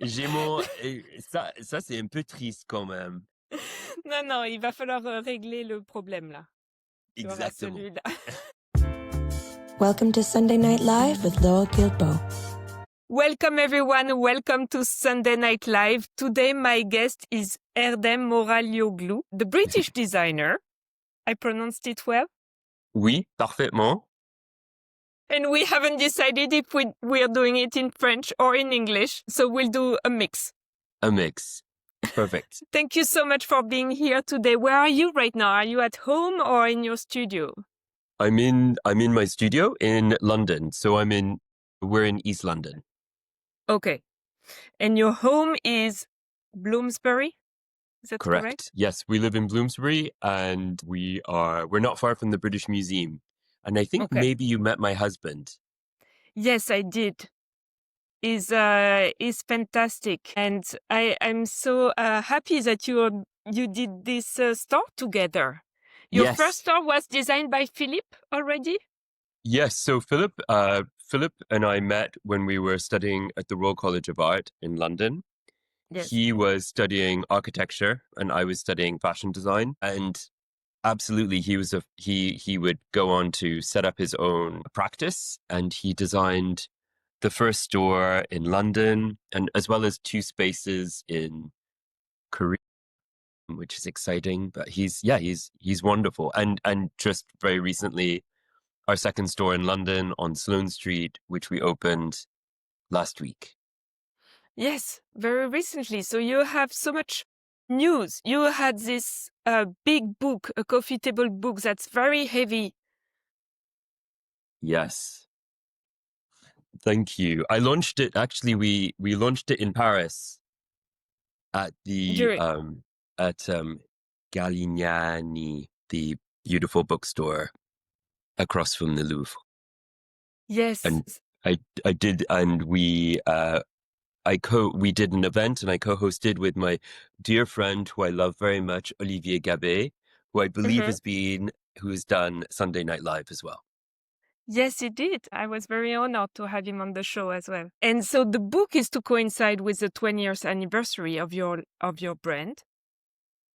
J'ai mon... ça c'est un peu triste quand même. Non, non, il va falloir régler le problème là. Tu auras Exactement. celui-là. Welcome to Sunday Night Live with Laura Gilbo. Welcome everyone, welcome to Sunday Night Live. Today my guest is Erdem Moralıoğlu, the British designer. I pronounced it well? Oui, parfaitement. And we haven't decided if we're doing it in French or in English, so we'll do a mix. A mix. Perfect. Thank you so much for being here today. Where are you right now? Are you at home or in your studio? I'm in my studio in London. So we're in East London. Okay. And your home is Bloomsbury? Is that Correct. correct? Yes, we live in Bloomsbury and we're not far from the British Museum. And I think Okay. maybe you met my husband. Yes, I did. Is fantastic, and I'm so happy that you did this store together. Your Yes. first store was designed by Philip already? Yes. So Philip and I met when we were studying at the Royal College of Art in London. Yes. He was studying architecture and I was studying fashion design. And absolutely, he would go on to set up his own practice, and he designed the first store in London, and as well as 2 spaces in Korea, which is exciting. But he's wonderful. And just very recently, our second store in London on Sloane Street, which we opened last week. Yes, very recently. So you have so much news. You had this big book, a coffee table book that's very heavy. Yes. Thank you. I launched it, actually, we launched it in Paris at the Galignani, the beautiful bookstore across from the Louvre. Yes. And I did, and we did an event, and I co-hosted with my dear friend who I love very much, Olivier Gabet, who I believe who's done Sunday Night Live as well. Yes, he did. I was very honored to have him on the show as well. And so the book is to coincide with the 20th anniversary of your brand,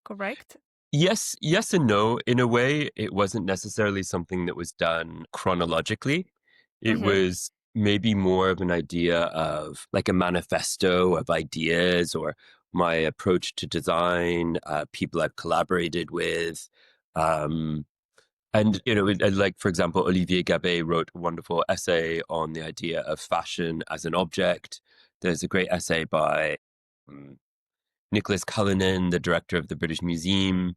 correct? Yes and no. In a way, it wasn't necessarily something that was done chronologically. It was maybe more of an idea of like a manifesto of ideas or my approach to design, people I've collaborated with. And, like, for example, Olivier Gabet wrote a wonderful essay on the idea of fashion as an object. There's a great essay by Nicholas Cullinan, the director of the British Museum.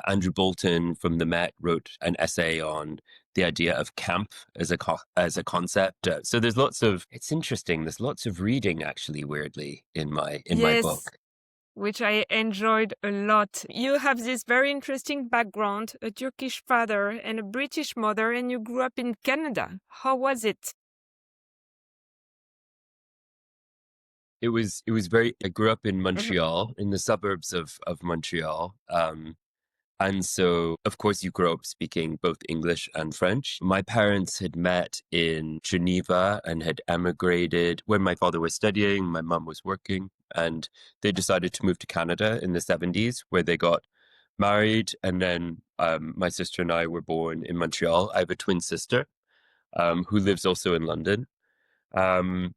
Andrew Bolton from the Met wrote an essay on the idea of camp as a concept. So it's interesting. There's lots of reading, actually, weirdly, in my book. Which I enjoyed a lot. You have this very interesting background, a Turkish father and a British mother, and you grew up in Canada. How was it? It was I grew up in Montreal, in the suburbs of Montreal. And so, of course, you grow up speaking both English and French. My parents had met in Geneva and had emigrated when my father was studying, my mum was working, and they decided to move to Canada in the 70s, where they got married. And then my sister and I were born in Montreal. I have a twin sister who lives also in London. There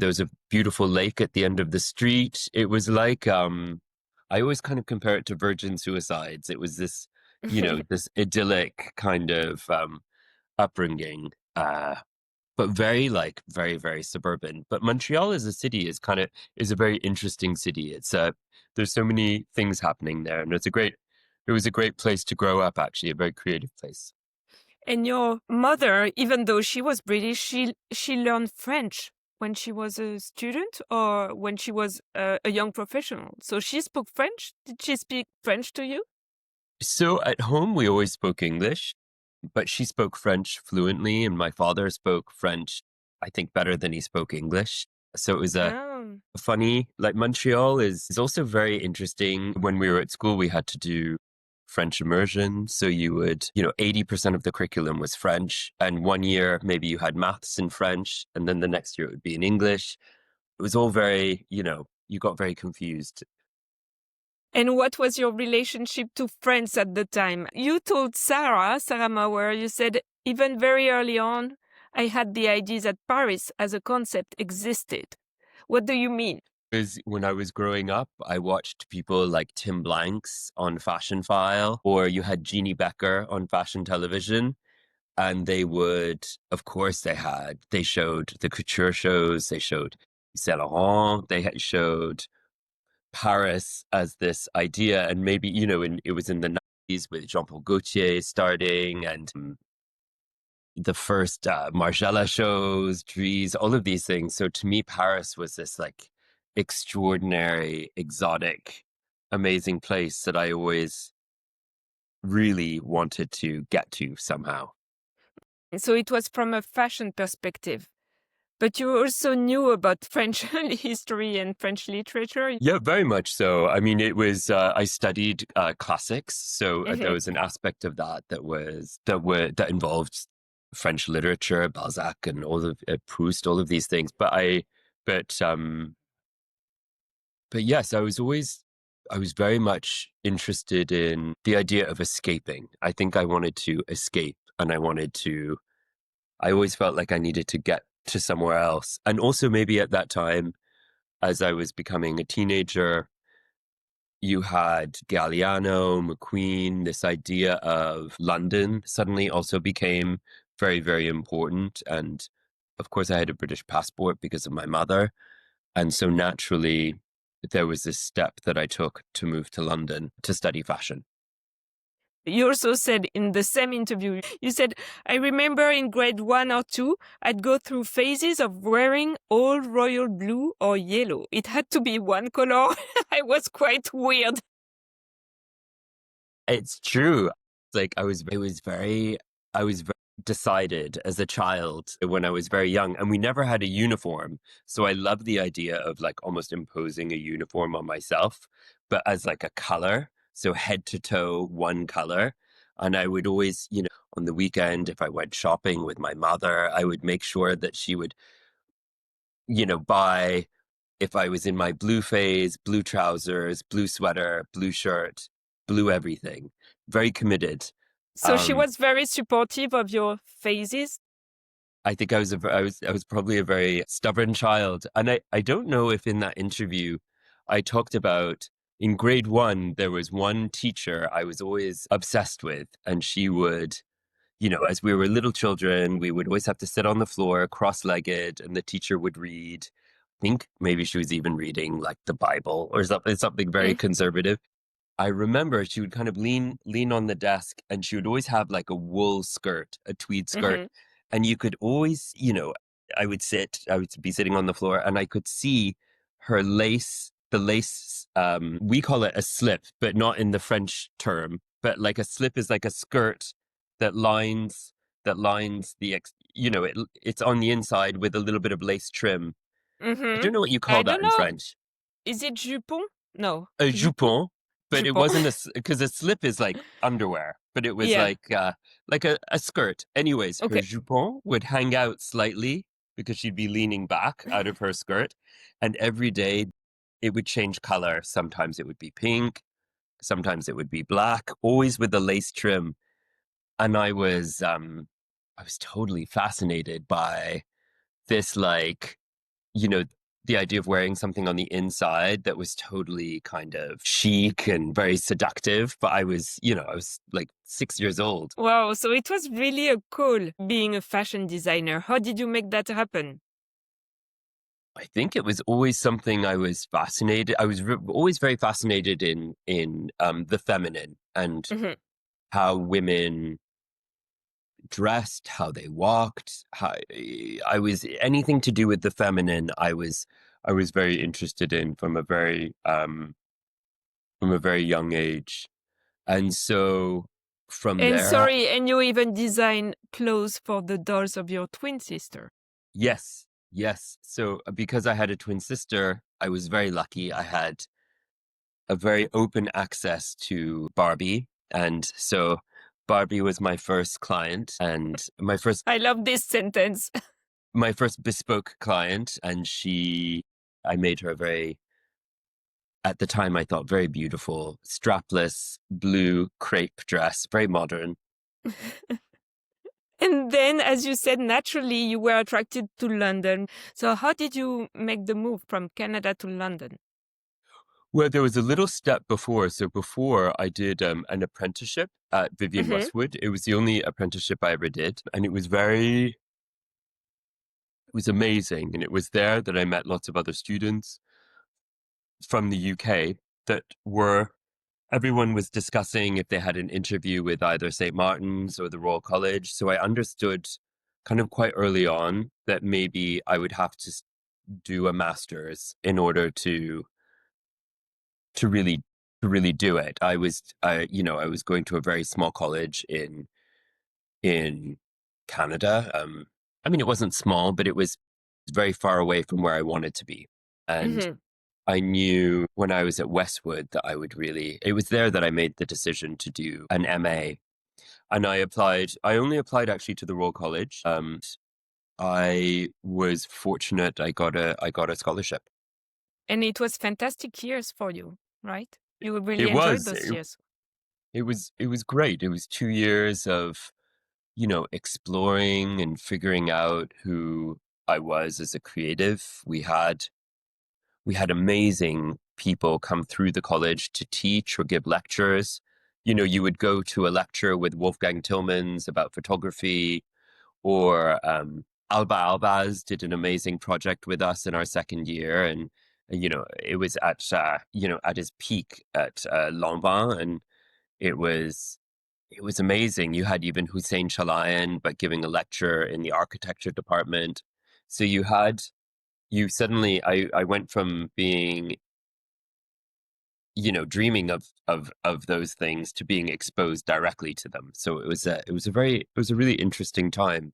was a beautiful lake at the end of the street. It was like, I always kind of compare it to Virgin Suicides. It was this, this idyllic kind of upbringing, but very, very, very suburban. But Montreal as a city is a very interesting city. It's there's so many things happening there, and it was a great place to grow up, actually, a very creative place. And your mother, even though she was British, she learned French when she was a student or when she was a young professional. So she spoke French. Did she speak French to you? So at home, we always spoke English, but she spoke French fluently, and my father spoke French, I think, better than he spoke English. So it was funny, like Montreal is also very interesting. When we were at school, we had to do French immersion. So you would, 80% of the curriculum was French. And one year, maybe you had maths in French. And then the next year it would be in English. It was all very, you got very confused. And what was your relationship to France at the time? You told Sarah Mauer, you said, even very early on, I had the idea that Paris as a concept existed. What do you mean? Because when I was growing up, I watched people like Tim Blanks on Fashion File, or you had Jeannie Becker on Fashion Television. And they would, of course, they showed the couture shows, they showed Saint Laurent, showed Paris as this idea. And maybe, it was in the 90s with Jean-Paul Gaultier starting and the first Margiela shows, Dries, all of these things. So to me, Paris was this like extraordinary, exotic, amazing place that I always really wanted to get to somehow. So it was from a fashion perspective. But you also knew about French history and French literature? Yeah, very much so. I mean, it was, I studied classics. So there was an aspect of that involved French literature, Balzac and all of Proust, all of these things. But yes, I was very much interested in the idea of escaping. I think I wanted to escape, and I always felt like I needed to get to somewhere else. And also maybe at that time, as I was becoming a teenager, you had Galliano, McQueen, this idea of London suddenly also became very, very important. And of course, I had a British passport because of my mother. And so naturally, there was this step that I took to move to London to study fashion. You also said in the same interview, you said, I remember in grade 1 or 2, I'd go through phases of wearing all royal blue or yellow. It had to be one color. I was quite weird. It's true. Like I was very decided as a child when I was very young, and we never had a uniform. So I love the idea of like almost imposing a uniform on myself, but as like a color. So head to toe, one color. And I would always, on the weekend, if I went shopping with my mother, I would make sure that she would, buy, if I was in my blue phase, blue trousers, blue sweater, blue shirt, blue everything. Very committed. So she was very supportive of your phases? I think I was probably a very stubborn child. And I don't know if in that interview I talked about, in grade 1, there was one teacher I was always obsessed with. And she would, as we were little children, we would always have to sit on the floor cross-legged, and the teacher would read. I think maybe she was even reading like the Bible or something very conservative. I remember she would kind of lean on the desk, and she would always have like a wool skirt, a tweed skirt. And you could always, I would be sitting on the floor, and I could see her lace, we call it a slip, but not in the French term, but like a slip is like a skirt that lines it's on the inside with a little bit of lace trim. I don't know what you call that in French. Is it jupon? No. A jupon. But Jupon. It wasn't because a slip is like underwear, but it was like a skirt. Anyways, her jupon would hang out slightly because she'd be leaning back out of her skirt. And every day it would change color. Sometimes it would be pink. Sometimes it would be black, always with the lace trim. And I was totally fascinated by this, like, the idea of wearing something on the inside that was totally kind of chic and very seductive. But I was like 6 years old. Wow. So it was really a call being a fashion designer. How did you make that happen? I think it was always something I was fascinated. I was always very fascinated in the feminine and how women dressed, how they walked. I was anything to do with the feminine. I was very interested in from a very young age, and so from there. And you even design clothes for the dolls of your twin sister. Yes. So because I had a twin sister, I was very lucky. I had a very open access to Barbie And so Barbie was my first client and I love this sentence. my first bespoke client. And I made her at the time, I thought very beautiful, strapless blue crepe dress, very modern. And then, as you said, naturally you were attracted to London. So how did you make the move from Canada to London? Well, there was a little step before. So before I did an apprenticeship at Vivian Mm-hmm. Westwood. It was the only apprenticeship I ever did. And it was amazing. And it was there that I met lots of other students from the UK that everyone was discussing if they had an interview with either St. Martin's or the Royal College. So I understood kind of quite early on that maybe I would have to do a master's in order to really do it. I was going to a very small college in Canada. I mean, it wasn't small, but it was very far away from where I wanted to be. And Mm-hmm. I knew when I was at Westwood that it was there that I made the decision to do an MA. And I only applied actually to the Royal College. I was fortunate. I got a scholarship. And it was fantastic years for you, right? You really It enjoyed was, those years. it was great. It was 2 years of, exploring and figuring out who I was as a creative. We had amazing people come through the college to teach or give lectures. You would go to a lecture with Wolfgang Tillmans about photography, or Alba Albaz did an amazing project with us in our second year. And it was at his peak at Lanvin, and it was amazing. You had even Hussein Chalayan, but giving a lecture in the architecture department. So I went from being, dreaming of those things to being exposed directly to them. So it was a really interesting time.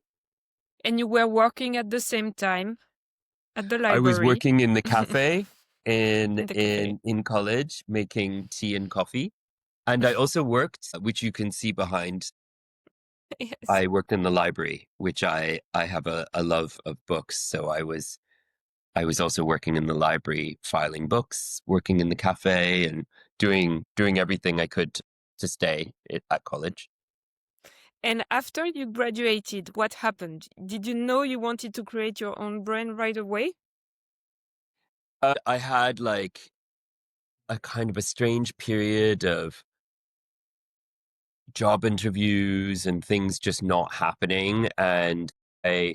And you were working at the same time at the I was library. working in the cafe in In the cafe. college, making tea and coffee. And I also worked, which you can see behind, Yes. I worked in the library, which I have a love of books. So I was also working in the library, filing books, working in the cafe, and doing everything I could to stay at college. And after you graduated, what happened? Did you know you wanted to create your own brand right away? I had like a kind of a strange period of job interviews and things just not happening. And I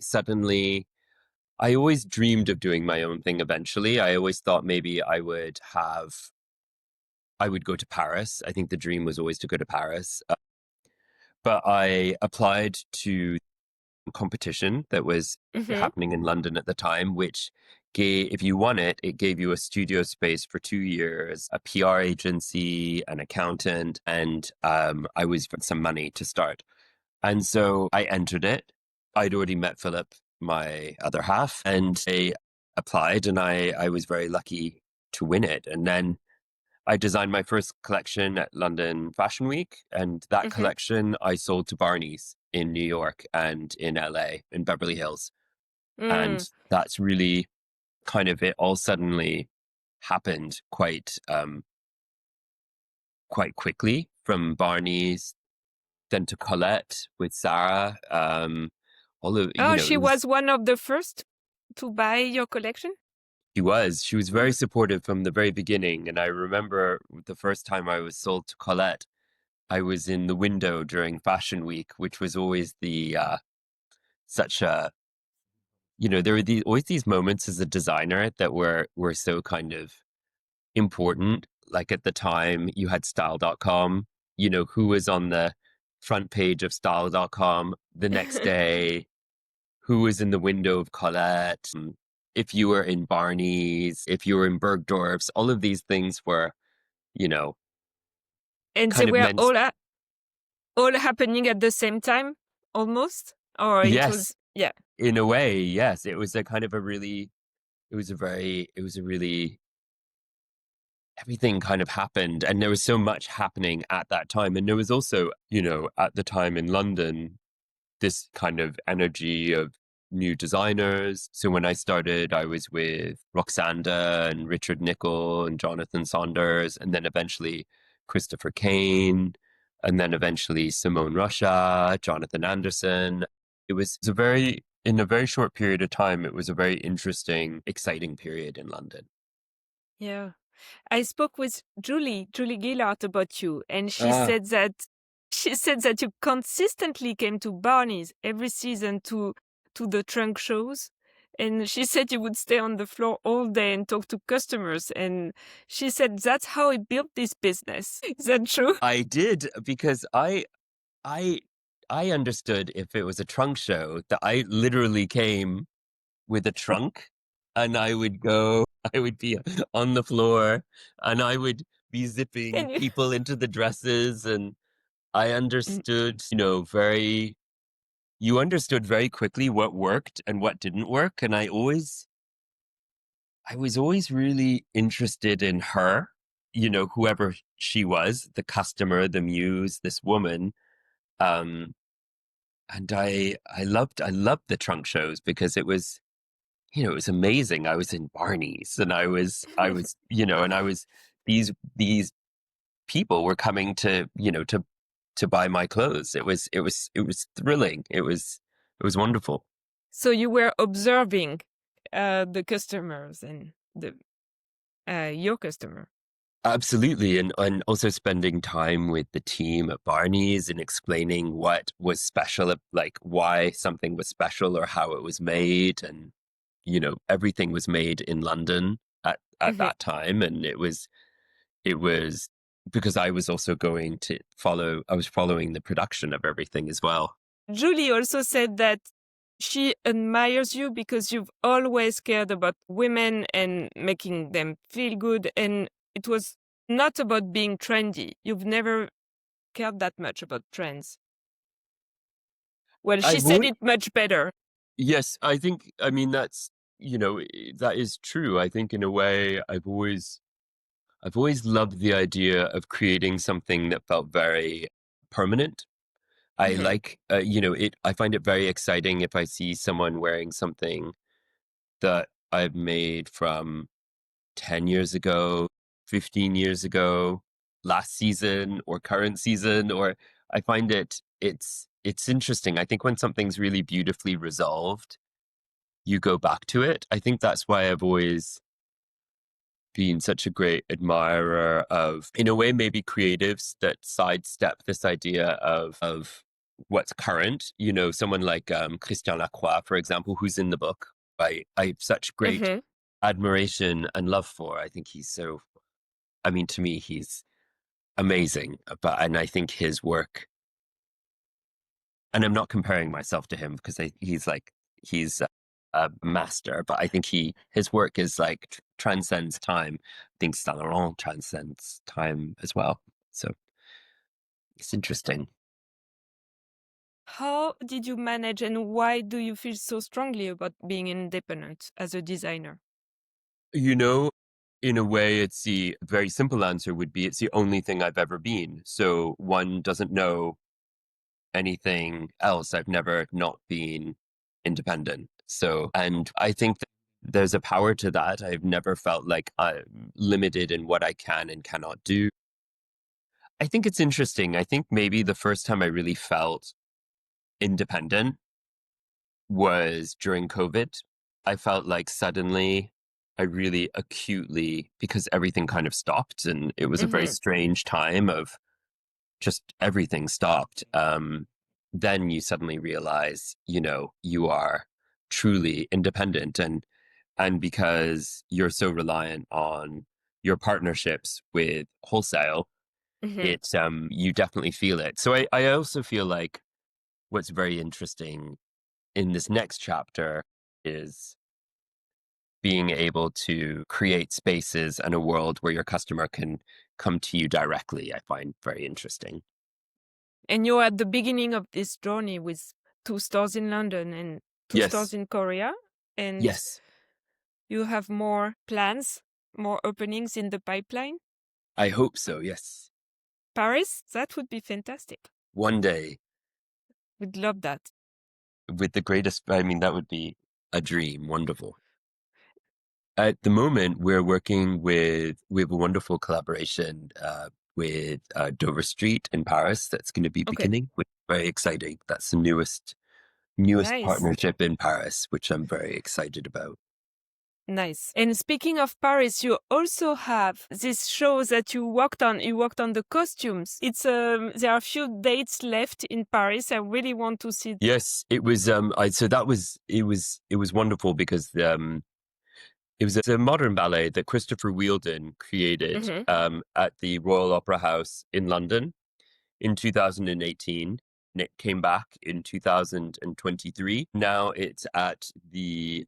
always dreamed of doing my own thing eventually. I always thought maybe I would go to Paris. I think the dream was always to go to Paris. But I applied to a competition that was Mm-hmm. happening in London at the time, which if you won it, it gave you a studio space for 2 years, a PR agency, an accountant, and I was for some money to start. And so I entered it. I'd already met Philip, my other half, and I applied, and I was very lucky to win it. And then I designed my first collection at London Fashion Week, and that Mm-hmm. collection I sold to Barney's in New York and in LA, in Beverly Hills. And Mm. that's really kind of it all suddenly happened quite quickly, from Barney's, then to Colette with Sarah. All of, Oh, it she was, was one of the first to buy your collection? she was very supportive from the very beginning. And I remember the first time I was sold to Colette, I was in the window during Fashion Week, which was always such a, there were always these moments as a designer that were so kind of important. Like at the time you had style.com, who was on the front page of style.com the next day, who was in the window of Colette, if you were in Barney's, if you were in Bergdorf's, all of these things were, you know, And they kind of were meant, all happening at the same time, almost? Or it yes, was, yeah. in a way, yes. It was a kind of a really, it was a really everything kind of happened, and there was so much happening at that time. And there was also, at the time in London, this kind of energy of new designers. So when I started, I was with Roxanda and Richard Nicol and Jonathan Saunders, and then eventually Christopher Kane, and then eventually Simone Rocha, Jonathan Anderson. In a very short period of time, it was a very interesting, exciting period in London. Yeah. I spoke with Julie Gillard about you, and she Ah. said that you consistently came to Barney's every season to the trunk shows. And she said you would stay on the floor all day and talk to customers. And she said that's how he built this business. Is that true? I did, because I understood if it was a trunk show that I literally came with a trunk, and I would be on the floor, and I would be zipping Can you? people into the dresses, and I Mm. understood, you understood very quickly what worked and what didn't work. And I was always really interested in her, whoever she was, the customer, the muse, this woman. Um, and I loved the trunk shows, because it was, it was amazing. I was in Barney's, and these people were coming to, to buy my clothes. It was thrilling. It was wonderful. So you were observing the customers and your customer. Absolutely. And also spending time with the team at Barney's and explaining what was special, like why something was special or how it was made. And, everything was made in London at Mhm. that time. And it was because I was also I was following the production of everything as well. Julie also said that she admires you because you've always cared about women and making them feel good. And it was not about being trendy. You've never cared that much about trends. Well, she I've said always, it much better. yes, I mean, that's, that is true. I think in a way, I've always loved the idea of creating something that felt very permanent. I Mhm. like, I find it very exciting if I see someone wearing something that I've made from 10 years ago, 15 years ago, last season or current season, or I find it's interesting. I think when something's really beautifully resolved, you go back to it. I think that's why I've always been such a great admirer of, in a way, maybe creatives that sidestep this idea of what's current. Someone like Christian Lacroix, for example, who's in the book. I have such great Mhm. admiration and love for. I think he's so. I mean, to me, he's amazing. And I think his work. And I'm not comparing myself to him, because he's a master, but I think his work is like transcends time. I think Saint Laurent transcends time as well. So it's interesting. How did you manage, and why do you feel so strongly about being independent as a designer? You know, in a way, it's the very simple answer would be it's the only thing I've ever been. So one doesn't know anything else. I've never not been independent. So, and I think that there's a power to that. I've never felt like I'm limited in what I can and cannot do. I think it's interesting. I think maybe the first time I really felt independent was during COVID. I felt like suddenly I really acutely, because everything kind of stopped, and it was a very Mhm. strange time of just everything stopped. Then you suddenly realize, you are truly independent, and because you're so reliant on your partnerships with wholesale, Mhm. it's you definitely feel it. So I also feel like what's very interesting in this next chapter is being able to create spaces and a world where your customer can come to you directly. I find very interesting. And you're at the beginning of this journey with 2 stores in London and 2 stores Yes. in Korea, and Yes. you have more plans, more openings in the pipeline. I hope so, yes. Paris? That would be fantastic. One day, We'd love that. with the greatest, I mean, that would be a dream. Wonderful. At the moment, we're working we have a wonderful collaboration with Dover Street in Paris that's going to be Okay. beginning, which is very exciting. That's the newest Nice. partnership in Paris, which I'm very excited about. Nice. And speaking of Paris, you also have this show that you worked on. You worked on the costumes. It's there are a few dates left in Paris. I really want to see. Yes, it was. It was wonderful because it was a modern ballet that Christopher Wheeldon created at the Royal Opera House in London in 2018. And it came back in 2023. Now it's at the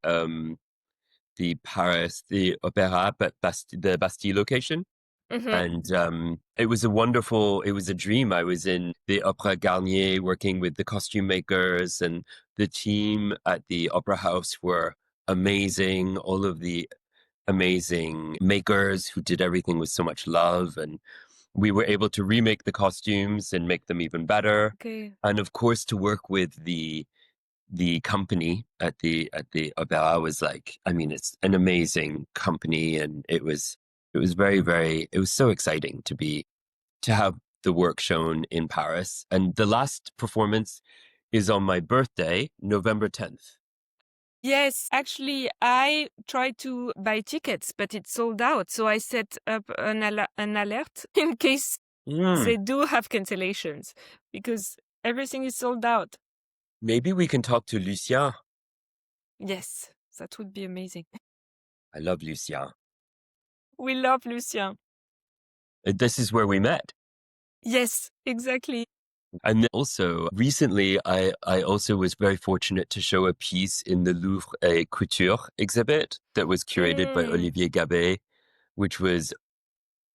Paris, the Opéra Bastille, the Bastille location. And it was a dream. I was in the Opera Garnier working with the costume makers, and the team at the Opera House were amazing. All of the amazing makers who did everything with so much love, and we were able to remake the costumes and make them even better. Okay. And of course, to work with the company at the Opera was like, I mean, it's an amazing company, and it was very, very, it was so exciting to have the work shown in Paris. And the last performance is on my birthday, November 10th. Yes, actually, I tried to buy tickets, but it's sold out. So I set up an alert in case they do have cancellations, because everything is sold out. Maybe we can talk to Lucien. Yes, that would be amazing. I love Lucien. We love Lucien. This is where we met. Yes, exactly. And also recently, I also was very fortunate to show a piece in the Louvre Couture exhibit that was curated by Olivier Gabet, which was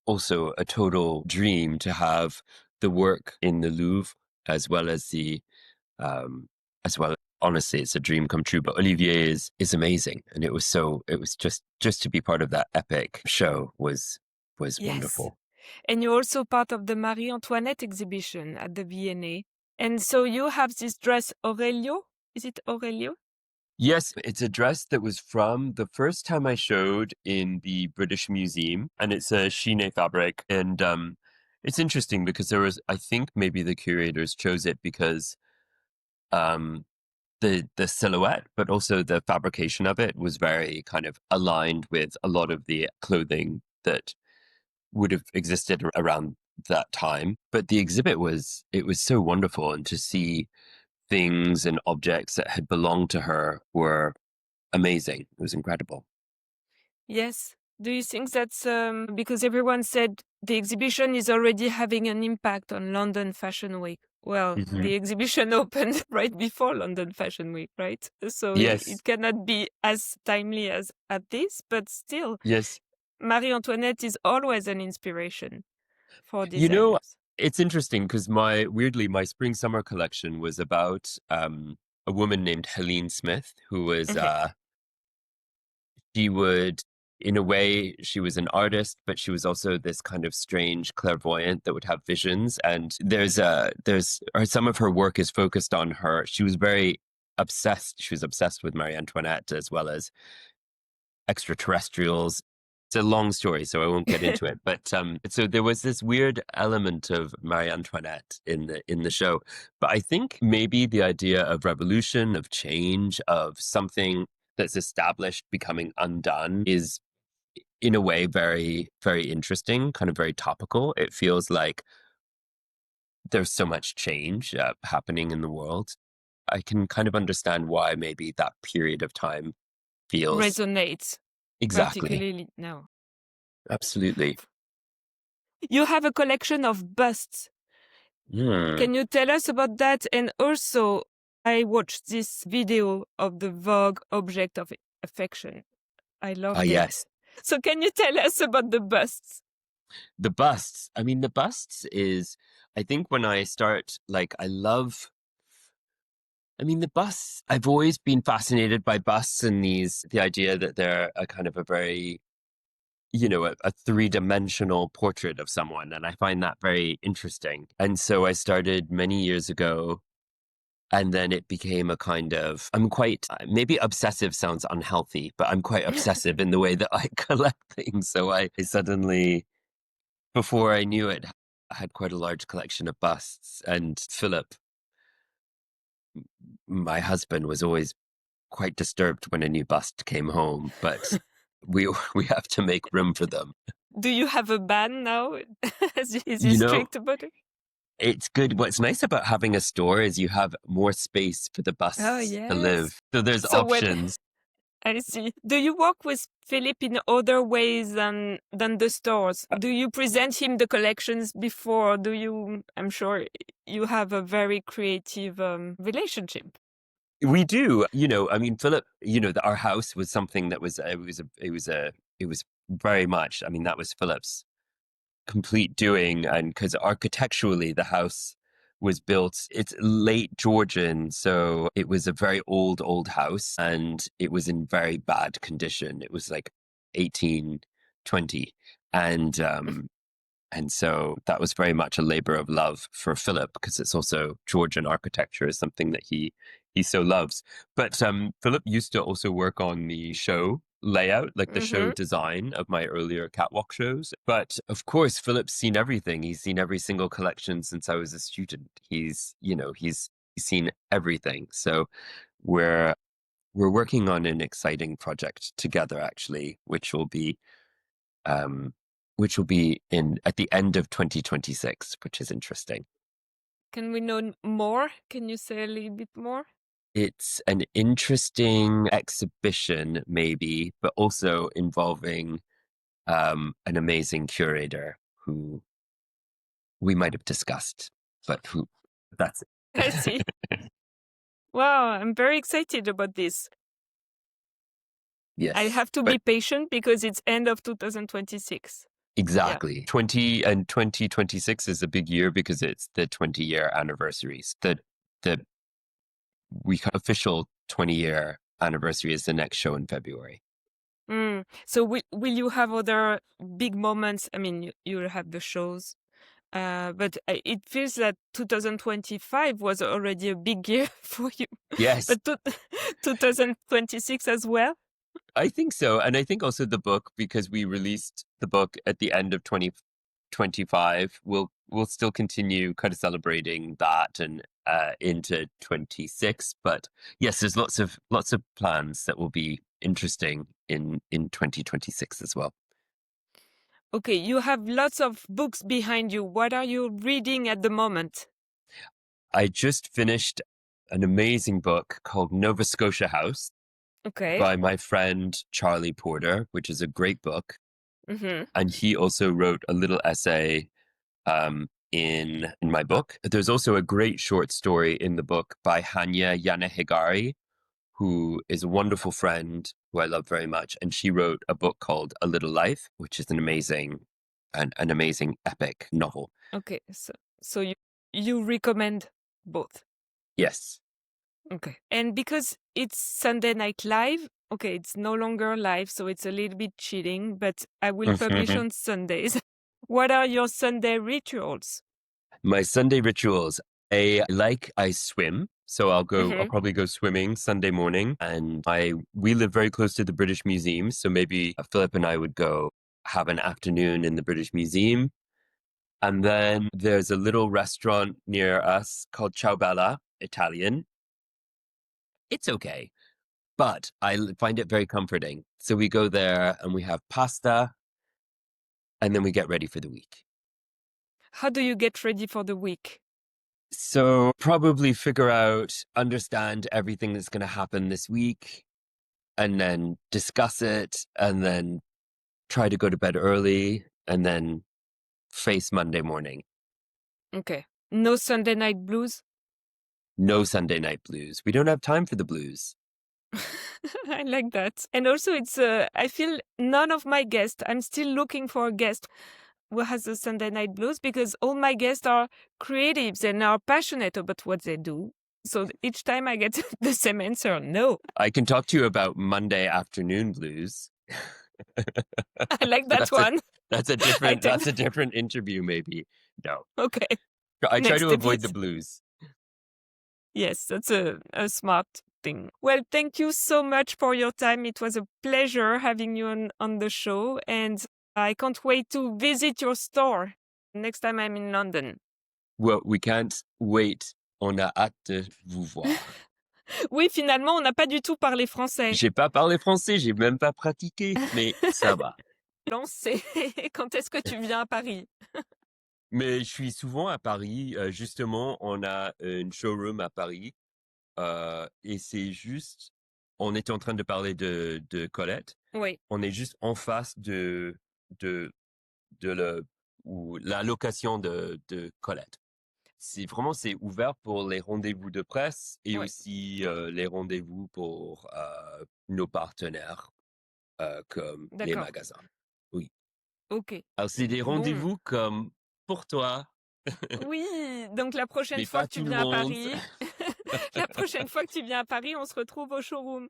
also a total dream to have the work in the Louvre as well as honestly, it's a dream come true. But Olivier is amazing, and it was just to be part of that epic show was wonderful. And you're also part of the Marie Antoinette exhibition at the V&A. And so you have this dress, Aurelio. Is it Aurelio? Yes, it's a dress that was from the first time I showed in the British Museum, and it's a chine fabric. And it's interesting because I think maybe the curators chose it because the silhouette, but also the fabrication of it was very kind of aligned with a lot of the clothing that would have existed around that time. But the exhibit was so wonderful, and to see things and objects that had belonged to her were amazing. It was incredible. Yes. Do you think that's because everyone said the exhibition is already having an impact on London Fashion Week? Well, the exhibition opened right before London Fashion Week, right? So Yes. it cannot be as timely as at this, but still, Yes. Marie Antoinette is always an inspiration for designers. You know, it's interesting because my spring summer collection was about a woman named Helene Smith, who was she would, in a way, she was an artist, but she was also this kind of strange clairvoyant that would have visions. And some of her work is focused on her. She was very obsessed. She was obsessed with Marie Antoinette as well as extraterrestrials. It's a long story, so I won't get into it. But so there was this weird element of Marie Antoinette in the show. But I think maybe the idea of revolution, of change, of something that's established becoming undone is, in a way, very, very interesting, kind of very topical. It feels like there's so much change happening in the world. I can kind of understand why maybe that period of time feels resonates. exactly. Particularly now. Absolutely. You have a collection of busts. Can you tell us about that? And also, I watched this video of the Vogue Object of Affection. I loved it. Yes. So can you tell us about the busts? The busts. I mean, the busts is, I think when I start, like, the busts, I've always been fascinated by busts and the idea that they're a kind of a very a three-dimensional portrait of someone. And I find that very interesting. And so I started many years ago. And then it became a kind of, I'm quite, maybe obsessive sounds unhealthy, but I'm quite obsessive in the way that I collect things. So I suddenly, before I knew it, I had quite a large collection of busts. And Philip, my husband, was always quite disturbed when a new bust came home, but we have to make room for them. Do you have a ban now? Is he You know, strict about it? it's good. What's nice about having a store is you have more space for the Oh, busts to yes. live. So there's So when options. I see. Do you work with Philip in other ways than the stores? Do you present him the collections before? Do you? I'm sure you have a very creative relationship. We do, I mean, Philip, our house was something that was, it was very much, I mean, that was Philip's complete doing. And because architecturally the house was built, it's late Georgian. So it was a very old house and it was in very bad condition. It was like 1820. And so that was very much a labor of love for Philip because it's also Georgian architecture is something that he so loves. But Philip used to also work on the show layout, like the show Mm-hmm. design of my earlier catwalk shows. But of course, Philip's seen everything. He's seen every single collection since I was a student. He's seen everything. So we're working on an exciting project together, actually, which will be in at the end of 2026, which is interesting. Can we know more? Can you say a little bit more? It's an interesting exhibition, maybe, but also involving an amazing curator who we might have discussed, but who that's it. I see. Wow, I'm very excited about this. I Yes, have to but be patient because it's end of 2026. Yeah. exactly. 2026 is a big year because it's the 20-year anniversaries. The official 20-year anniversary is the next show in February. So will you have other big moments? I mean, you'll have the shows, but it feels that 2025 was already a big year for you. Yes, But 2026 as well? I think so. And I think also the book, because we released the book at the end of 2025, we'll still continue kind of celebrating that and into 26. But yes, there's lots of plans that will be interesting in 2026 as well. Okay, you have lots of books behind you. What are you reading at the moment? I just finished an amazing book called Nova Scotia House Okay. by my friend Charlie Porter, which is a great book. Mm-hmm. And he also wrote a little essay in my book. There's also a great short story in the book by Hanya Yanehigari, who is a wonderful friend who I love very much. And she wrote a book called A Little Life, which is an amazing epic novel. Okay, so you recommend both. Yes. Okay. And because it's Sunday Night Live, okay, it's no longer live, so it's a little bit cheating, but I will publish on Sundays. What are your Sunday rituals? My Sunday rituals. I swim. So I'll Mhm. probably go swimming Sunday morning. And we live very close to the British Museum. So maybe Philip and I would go have an afternoon in the British Museum. And then there's a little restaurant near us called Ciao Bella, Italian. It's okay, but I find it very comforting. So we go there and we have pasta and then we get ready for the week. How do you get ready for the week? So probably understand everything that's going to happen this week and then discuss it and then try to go to bed early and then face Monday morning. Okay. No Sunday night blues? No Sunday night blues. We don't have time for the blues. I like that. And also I feel none of my guests, I'm still looking for a guest who has the Sunday night blues because all my guests are creatives and are passionate about what they do. So each time I get the same answer, no. I can talk to you about Monday afternoon blues. I like that That's a one. that's a I different take that's a different interview maybe. No. Okay. I try Next to avoid the episode. blues. Yes, that's a smart thing. Well, thank you so much for your time. It was a pleasure having you on the show, and I can't wait to visit your store next time I'm in London. Well, we can't wait. On a hâte de vous voir. Oui, finalement, on n'a pas du tout parlé français. J'ai pas parlé français, j'ai même pas pratiqué, mais ça va. Lancé. Quand est-ce que tu viens à Paris? Mais je suis souvent à Paris. Justement, on a une showroom à Paris. Et c'est juste, on était en train de parler de Colette. Oui, On est juste en face de la location de Colette. C'est ouvert pour les rendez-vous de presse et oui, aussi les rendez-vous pour nos partenaires comme les d'accord. magasins. Oui. Ok. Alors c'est des Bon. rendez-vous comme pour toi, Oui, donc la prochaine mais fois pas que tu tout le viens à monde. Paris, la prochaine fois que tu viens à Paris, on se retrouve au showroom.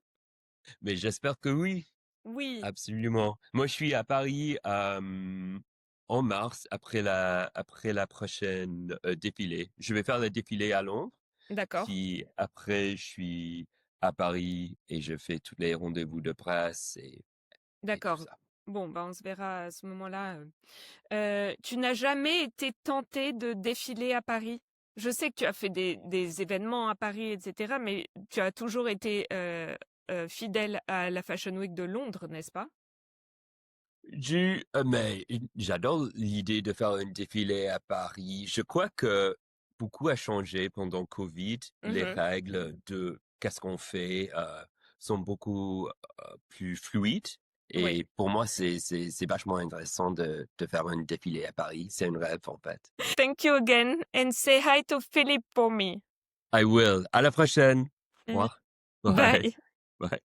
Mais j'espère que oui. Oui, Absolument. Moi, je suis à Paris en mars après la prochaine défilé. Je vais faire le défilé à Londres. d'accord, Puis après, je suis à Paris et je fais tous les rendez-vous de presse et tout d'accord. ça. Bon, bah, on se verra à ce moment-là. Tu n'as jamais été tenté de défiler à Paris? Je sais que tu as fait des événements à Paris, etc., mais tu as toujours été fidèle à la Fashion Week de Londres, n'est-ce pas? Mais j'adore l'idée de faire un défilé à Paris. Je crois que beaucoup a changé pendant Covid. Les Mhm. règles de qu'est-ce qu'on fait sont beaucoup plus fluides. Oui. Et pour moi, c'est vachement intéressant de faire un défilé à Paris. C'est un rêve, en fait. Thank you again, and say hi to Philip for me. I will. À la prochaine. Au Mm. revoir. Bye. Bye. Bye.